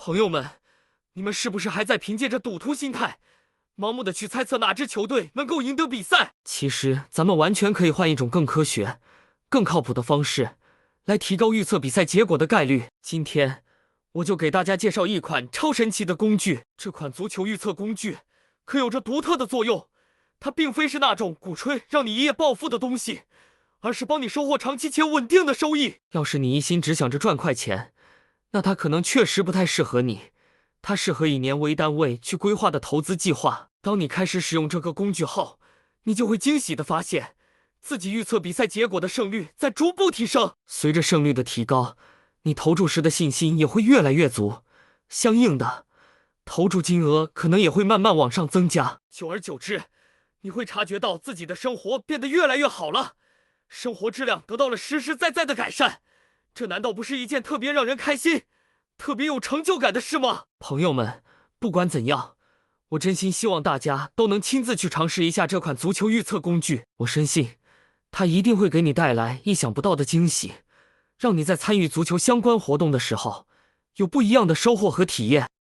朋友们，你们是不是还在凭借着赌徒心态，盲目的去猜测哪支球队能够赢得比赛？其实咱们完全可以换一种更科学、更靠谱的方式，来提高预测比赛结果的概率。今天我就给大家介绍一款超神奇的工具。这款足球预测工具可有着独特的作用，它并非是那种鼓吹让你一夜暴富的东西，而是帮你收获长期且稳定的收益。要是你一心只想着赚快钱，那它可能确实不太适合你。它适合以年为单位去规划的投资计划。当你开始使用这个工具后，你就会惊喜地发现，自己预测比赛结果的胜率在逐步提升。随着胜率的提高，你投注时的信心也会越来越足，相应的，投注金额可能也会慢慢往上增加。久而久之，你会察觉到自己的生活变得越来越好了，生活质量得到了实实在在的改善。这难道不是一件特别让人开心、特别有成就感的事吗？朋友们，不管怎样，我真心希望大家都能亲自去尝试一下这款足球预测工具。我深信，它一定会给你带来意想不到的惊喜，让你在参与足球相关活动的时候，有不一样的收获和体验。